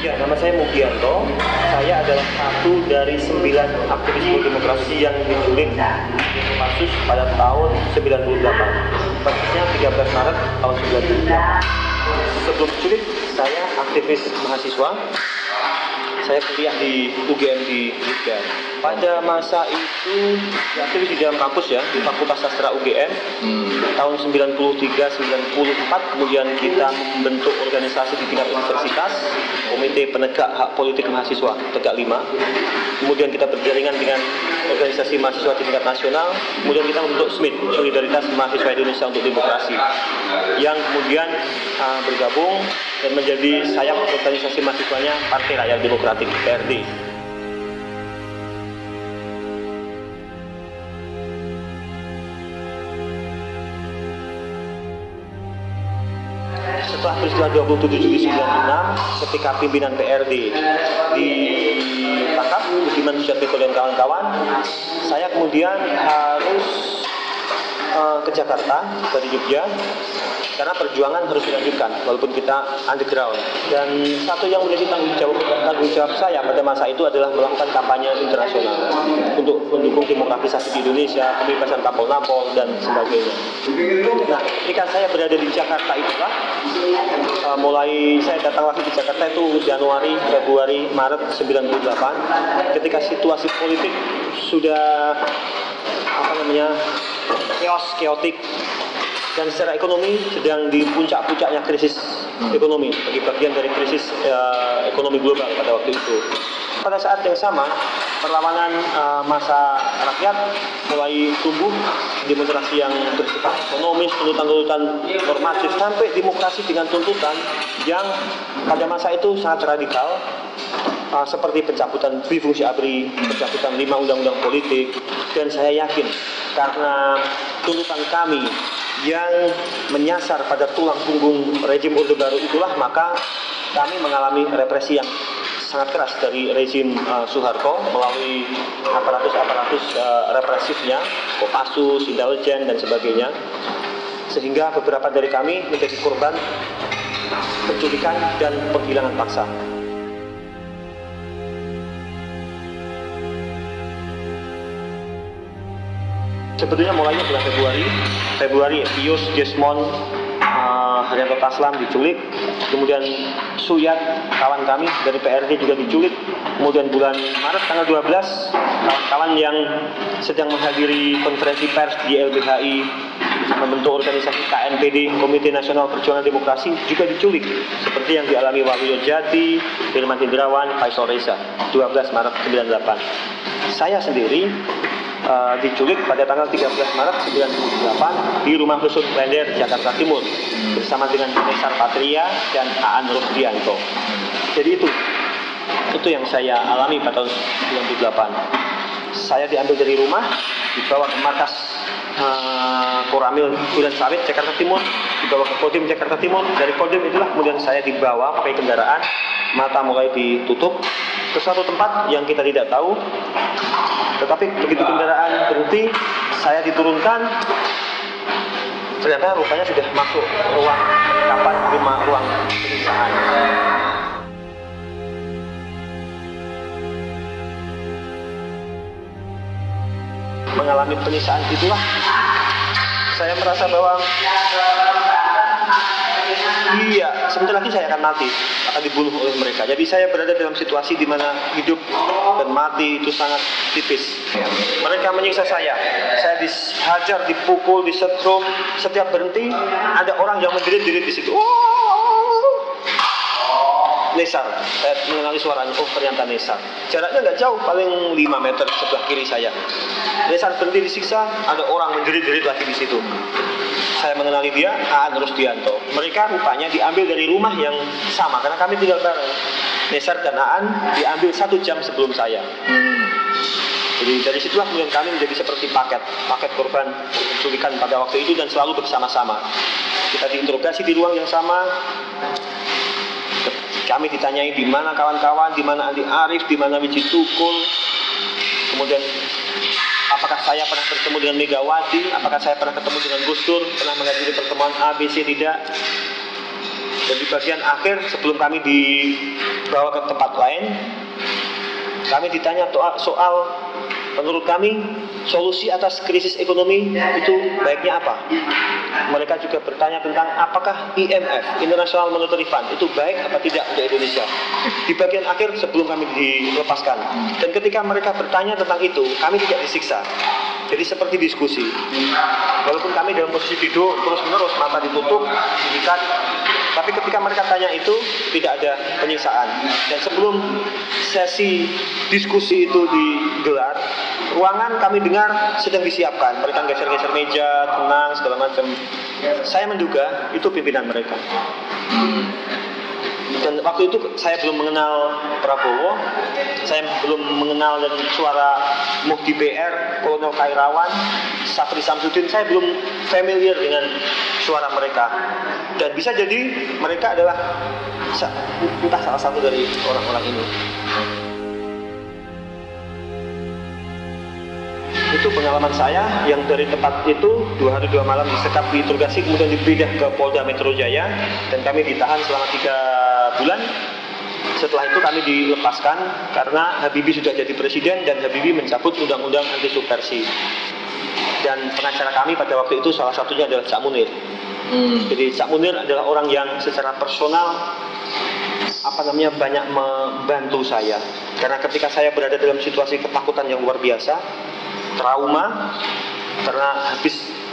Ya, nama saya Mugianto. Saya adalah satu dari 9 aktivis pro-demokrasi yang diculik di Kopassus pada tahun 98. Persisnya 13 Maret tahun 98. Sebelum diculik, saya aktivis mahasiswa. Saya kuliah di UGM di Jogja. Pada masa itu aktivis di dalam kampus ya, di Fakultas Sastra UGM. Tahun 93-94 kemudian kita membentuk organisasi di tingkat universitas, Komite Penegak Hak Politik Mahasiswa Tegak 5. Kemudian kita berjaringan dengan organisasi mahasiswa di tingkat nasional. Kemudian kita membentuk SMID, Solidaritas Mahasiswa Indonesia untuk Demokrasi, yang kemudian bergabung dan menjadi sayap organisasi mahasiswanya Partai Rakyat Demokratik (PRD). Setelah peristiwa 27 Juli 96, ketika pimpinan PRD ditangkap, Budiman Sujatmiko dan kawan-kawan, saya kemudian harus ke Jakarta dari Jogja karena perjuangan harus dilanjutkan walaupun kita underground. Dan satu yang menjadi tanggung jawab saya pada masa itu adalah melakukan kampanye internasional untuk mendukung demokratisasi di Indonesia, pembebasan tampol-nampol dan sebagainya. Nah, ketika saya berada di Jakarta itulah mulai saya datang lagi di Jakarta itu Januari, Februari, Maret 98, ketika situasi politik sudah keotik, dan secara ekonomi sedang di puncak-puncaknya krisis ekonomi, bagi bagian dari krisis ekonomi global pada waktu itu. Pada saat yang sama, perlawanan massa rakyat mulai tumbuh, demonstrasi yang bersifat ekonomis, tuntutan-tuntutan normatif, sampai demokrasi dengan tuntutan yang pada masa itu sangat radikal, seperti pencabutan fungsi ABRI, pencabutan 5 undang-undang politik. Dan saya yakin karena tuntutan kami yang menyasar pada tulang punggung rejim Orde Baru itulah, maka kami mengalami represi yang sangat keras dari rezim Soeharto melalui aparatus represifnya, Kopassus, intelijen dan sebagainya, sehingga beberapa dari kami menjadi korban penculikan dan penghilangan paksa. Sebetulnya mulainya bulan Februari Pius, Desmond, Haryanto Taslam diculik, kemudian Suyat, kawan kami dari PRD juga diculik. Kemudian bulan Maret tanggal 12, kawan-kawan yang sedang menghadiri konferensi pers di LBHI membentuk organisasi KNPD, Komite Nasional Perjuangan Demokrasi, juga diculik, seperti yang dialami Waluyo Jati, Firman Hindrawan, Faisal Reza, 12 Maret 98. Saya sendiri diculik pada tanggal 13 Maret 98 di rumah rusun Klender, Jakarta Timur, bersama dengan Nesar Patria dan Aan Rusdianto. Jadi itu yang saya alami pada tahun 98. Saya diambil dari rumah, dibawa ke markas Koramil Duren Sawit, Jakarta Timur, dibawa ke Kodim Jakarta Timur. Dari Kodim itulah kemudian saya dibawa pakai kendaraan, mata mulai ditutup ke suatu tempat yang kita tidak tahu. Tetapi begitu kendaraan berhenti, saya diturunkan, ternyata rupanya sudah masuk ruang penangkapan, ruang penyiksaan. Mengalami penyiksaan itulah saya merasa bahwa sebentar lagi saya akan mati, akan dibunuh oleh mereka. Jadi saya berada dalam situasi di mana hidup dan mati itu sangat tipis. Mereka menyiksa saya dihajar, dipukul, disetrum. Setiap berhenti ada orang yang menjerit-jerit di situ. Nesar, saya mengenali suaranya. Oh, ternyata Nesar. Jaraknya nggak jauh, paling 5 meter sebelah kiri saya. Nesar berhenti disiksa, ada orang menjerit-jerit lagi di situ. Saya mengenali dia, Aan Rusdianto. Mereka rupanya diambil dari rumah yang sama, karena kami tinggal bareng. Nesar dan Aan diambil 1 jam sebelum saya. Jadi dari situlah kemudian kami menjadi seperti paket korban penculikan pada waktu itu, dan selalu bersama-sama. Kita diinterogasi di ruang yang sama. Kami ditanyai di mana kawan-kawan, di mana Andi Arief, di mana Wiji Tukul. Kemudian apakah saya pernah bertemu dengan Megawati, apakah saya pernah ketemu dengan Gus Dur, pernah menghadiri pertemuan ABC, tidak. Dan di bagian akhir sebelum kami dibawa ke tempat lain, kami ditanya soal menurut kami solusi atas krisis ekonomi itu baiknya apa. Mereka juga bertanya tentang apakah IMF, International Monetary Fund, itu baik apa tidak untuk Indonesia. Di bagian akhir sebelum kami dilepaskan. Dan ketika mereka bertanya tentang itu, kami tidak disiksa. Jadi seperti diskusi. Walaupun kami dalam posisi tidur terus-menerus, mata ditutup, diikat, tapi ketika mereka tanya itu tidak ada penyiksaan. Dan sebelum sesi diskusi itu digelar, ruangan kami dengar sedang disiapkan. Mereka geser-geser meja, tenang, segala macam. Saya menduga itu pimpinan mereka. Dan waktu itu saya belum mengenal Prabowo, saya belum mengenal dan suara Muhdi PR, Kolonel Kairawan, Safri Samsudin, saya belum familiar dengan suara mereka. Dan bisa jadi mereka adalah entah salah satu dari orang-orang ini. Itu pengalaman saya yang dari tempat itu 2 hari 2 malam disekap, diinterogasi, kemudian dipindah ke Polda Metro Jaya dan kami ditahan selama 3 bulan. Setelah itu kami dilepaskan karena Habibie sudah jadi presiden dan Habibie mencabut undang-undang anti subversi. Dan pengacara kami pada waktu itu salah satunya adalah Cak Munir. Jadi Cak Munir adalah orang yang secara personal banyak membantu saya. Karena ketika saya berada dalam situasi ketakutan yang luar biasa, trauma, karena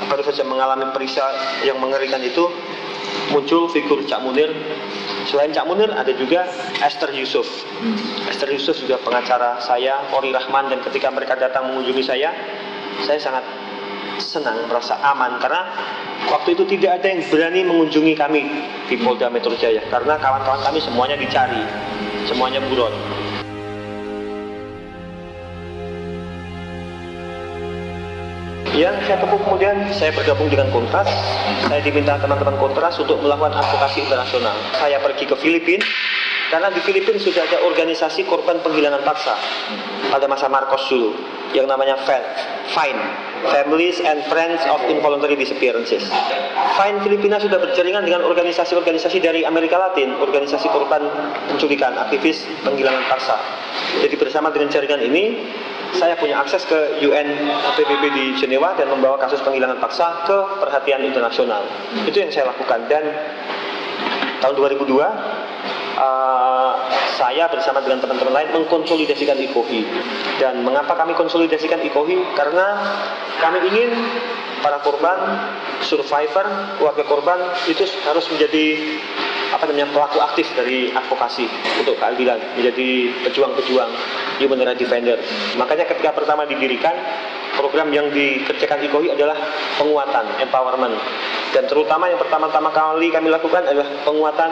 baru saja mengalami periksa yang mengerikan itu, muncul figur Cak Munir. Selain Cak Munir ada juga Esther Yusuf. Esther Yusuf juga pengacara saya, Ori Rahman, dan ketika mereka datang mengunjungi saya sangat senang, merasa aman karena waktu itu tidak ada yang berani mengunjungi kami di Polda Metro Jaya karena kawan-kawan kami semuanya dicari, semuanya buron. Yang saya tempuh kemudian, saya bergabung dengan Kontras. Saya diminta teman-teman Kontras untuk melakukan advokasi internasional. Saya pergi ke Filipina, karena di Filipina sudah ada organisasi korban penghilangan paksa pada masa Marcos dulu, yang namanya FIND, Families and Friends of Involuntary Disappearances. FIND Filipina sudah berjaringan dengan organisasi-organisasi dari Amerika Latin, organisasi korban penculikan, aktivis penghilangan paksa. Jadi bersama dengan jaringan ini, saya punya akses ke UN PBB di Jenewa dan membawa kasus penghilangan paksa ke perhatian internasional. Itu yang saya lakukan. Dan tahun 2002 saya bersama dengan teman-teman lain mengkonsolidasikan IKOHI. Dan mengapa kami konsolidasikan IKOHI? Karena kami ingin para korban, survivor, keluarga korban itu harus menjadi pelaku aktif dari advokasi untuk keadilan, menjadi pejuang-pejuang, human rights defender. Makanya ketika pertama didirikan, program yang dikerjakan IKOHI adalah penguatan, empowerment. Dan terutama yang pertama-tama kali kami lakukan adalah penguatan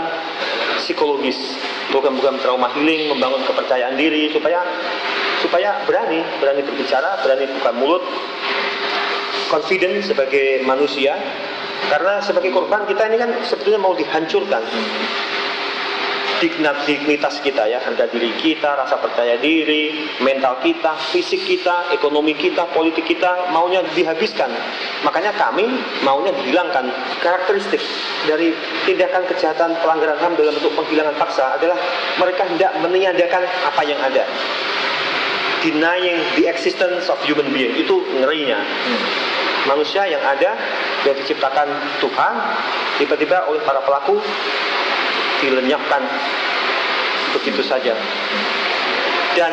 psikologis, program-program trauma healing, membangun kepercayaan diri supaya berani berbicara, berani buka mulut, confident sebagai manusia. Karena sebagai korban kita ini kan sebetulnya mau dihancurkan dignitas kita ya, harga diri kita, rasa percaya diri, mental kita, fisik kita, ekonomi kita, politik kita maunya dihabiskan. Makanya kami maunya dihilangkan. Karakteristik dari tindakan kejahatan pelanggaran HAM dalam bentuk penghilangan paksa adalah mereka hendak meniadakan apa yang ada. Denying the existence of human being, itu ngerinya. Manusia yang ada, yang diciptakan Tuhan, tiba-tiba oleh para pelaku dilenyapkan begitu saja. Dan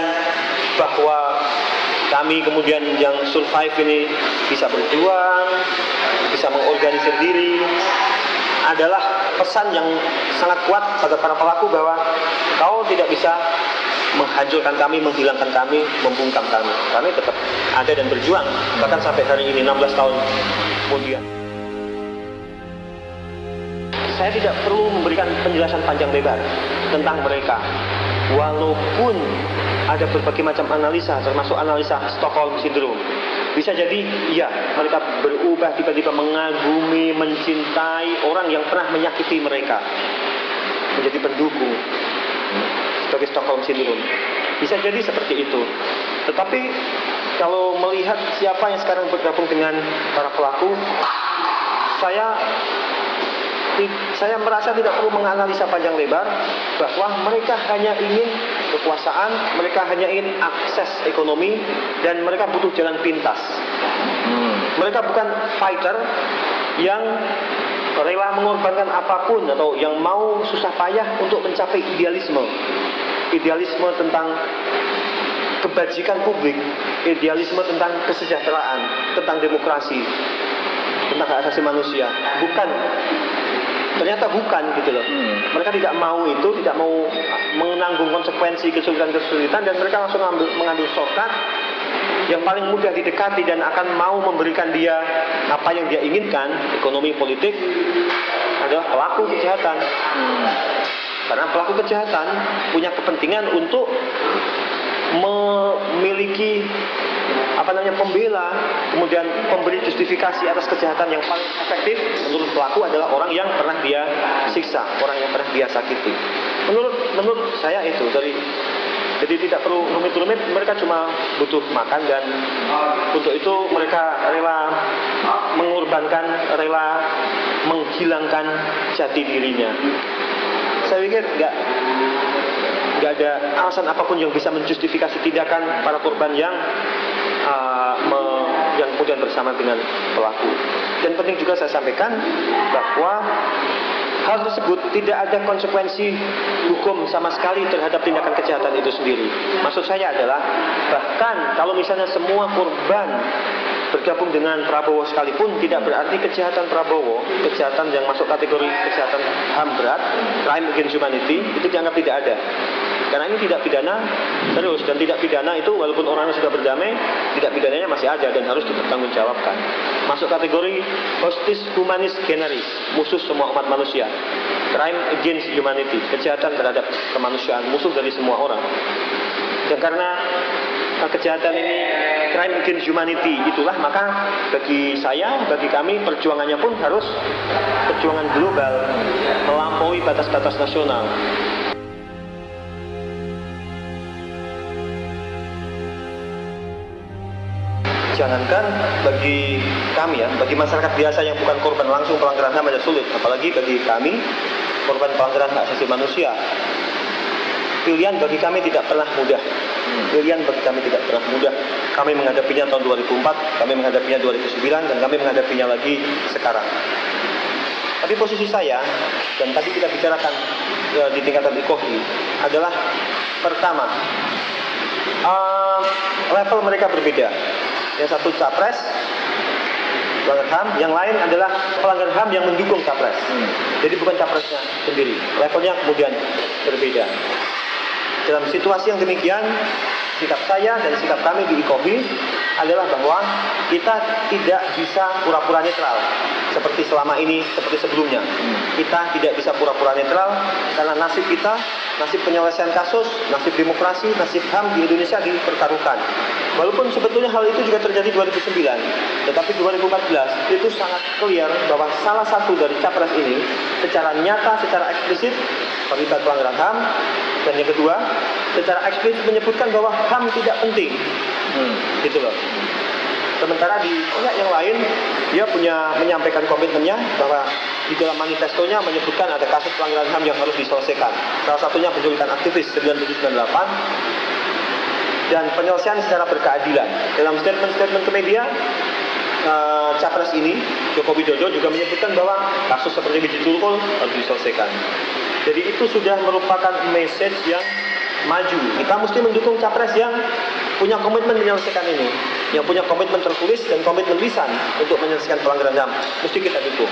bahwa kami kemudian yang survive ini bisa berjuang, bisa mengorganisir diri, adalah pesan yang sangat kuat pada para pelaku bahwa kau tidak bisa menghancurkan kami, menghilangkan kami, membungkam kami. Kami tetap ada dan berjuang, bahkan sampai hari ini 16 tahun kemudian. Saya tidak perlu memberikan penjelasan panjang lebar tentang mereka. Walaupun ada berbagai macam analisa, termasuk analisa Stockholm Syndrome. Bisa jadi, iya, mereka berubah tiba-tiba mengagumi, mencintai orang yang pernah menyakiti mereka, menjadi pendukung, sebagai Stockholm Syndrome. Bisa jadi seperti itu. Tetapi kalau melihat siapa yang sekarang bergabung dengan para pelaku, saya merasa tidak perlu menganalisa panjang lebar bahwa mereka hanya ingin kekuasaan, mereka hanya ingin akses ekonomi, dan mereka butuh jalan pintas. Mereka bukan fighter yang rela mengorbankan apapun atau yang mau susah payah untuk mencapai idealisme. Idealisme tentang kebajikan publik, idealisme tentang kesejahteraan, tentang demokrasi, tentang hak asasi manusia. Ternyata bukan gitu loh. Mereka tidak mau itu, tidak mau menanggung konsekuensi kesulitan-kesulitan, dan mereka langsung mengambil shortcut yang paling mudah didekati dan akan mau memberikan dia apa yang dia inginkan, ekonomi, politik, adalah pelaku kejahatan. Karena pelaku kejahatan punya kepentingan untuk memiliki pembela, kemudian pemberi justifikasi atas kejahatan yang paling efektif menurut pelaku adalah orang yang pernah dia siksa, orang yang pernah dia sakiti. Menurut saya itu jadi tidak perlu rumit-rumit, mereka cuma butuh makan, dan untuk itu mereka rela mengorbankan, rela menghilangkan jati dirinya. Saya pikir nggak ada alasan apapun yang bisa menjustifikasi tindakan para korban yang kemudian bersama dengan pelaku. Dan penting juga saya sampaikan bahwa hal tersebut tidak ada konsekuensi hukum sama sekali terhadap tindakan kejahatan itu sendiri. Maksud saya adalah, bahkan kalau misalnya semua korban bergabung dengan Prabowo sekalipun, tidak berarti kejahatan Prabowo, kejahatan yang masuk kategori kejahatan HAM berat, crime against humanity, itu dianggap tidak ada. Karena ini tidak pidana serius, dan tidak pidana itu walaupun orangnya sudah berdamai, tidak pidananya masih ada dan harus dipertanggungjawabkan. Masuk kategori hostis humanis generis, musuh semua umat manusia. Crime against humanity, kejahatan terhadap kemanusiaan, musuh dari semua orang. Dan karena kejahatan ini crime against humanity itulah, maka bagi saya, bagi kami, perjuangannya pun harus perjuangan global, melampaui batas-batas nasional. Jangankan bagi kami bagi masyarakat biasa yang bukan korban langsung pelanggaran HAM aja sulit, apalagi bagi kami, korban pelanggaran hak asasi manusia. Pilihan bagi kami tidak pernah mudah. Pilihan bagi kami tidak pernah mudah. Kami menghadapinya tahun 2004, kami menghadapinya 2009, dan kami menghadapinya lagi sekarang. Tapi posisi saya, dan tadi kita bicarakan di tingkatan IKOHI, adalah pertama, level mereka berbeda. Yang satu capres, pelanggar HAM, yang lain adalah pelanggar HAM yang mendukung capres. Jadi bukan capresnya sendiri, levelnya kemudian berbeda. Dalam situasi yang demikian, sikap saya dan sikap kami di IKOHI adalah bahwa kita tidak bisa pura-pura netral seperti selama ini, seperti sebelumnya. Kita tidak bisa pura-pura netral karena nasib kita, nasib penyelesaian kasus, nasib demokrasi, nasib HAM di Indonesia dipertaruhkan. Walaupun sebetulnya hal itu juga terjadi 2009, tetapi 2014 itu sangat clear bahwa salah satu dari capres ini secara nyata, secara eksplisit terlibat pelanggaran HAM, dan yang kedua secara eksplisit menyebutkan bahwa HAM tidak penting. Gitu loh. Sementara di pihak yang lain, dia menyampaikan komitmennya bahwa di dalam manifestonya menyebutkan ada kasus pelanggaran HAM yang harus diselesaikan. Salah satunya penculikan aktivis 9798 dan penyelesaian secara berkeadilan. Dalam statement-statement ke media, capres ini, Joko Widodo, juga menyebutkan bahwa kasus seperti Biji Tulkul harus diselesaikan. Jadi itu sudah merupakan message yang maju. Kita mesti mendukung capres yang punya komitmen menyelesaikan ini, yang punya komitmen tertulis dan komitmen lisan untuk menyelesaikan pelanggaran HAM. Mesti kita dukung.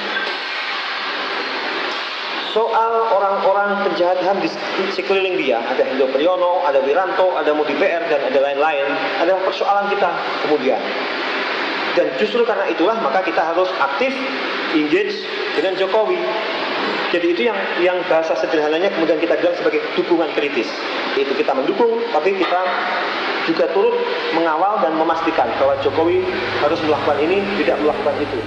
Soal orang-orang penjahat HAM di sekeliling dia, ada Hendro Priyono, ada Wiranto, ada Mudi PR, dan ada lain-lain, adalah persoalan kita kemudian. Dan justru karena itulah maka kita harus aktif engage dengan Jokowi. Jadi itu yang bahasa sederhananya kemudian kita bilang sebagai dukungan kritis. Itu kita mendukung, tapi kita juga turut mengawal dan memastikan bahwa Jokowi harus melakukan ini, tidak melakukan itu.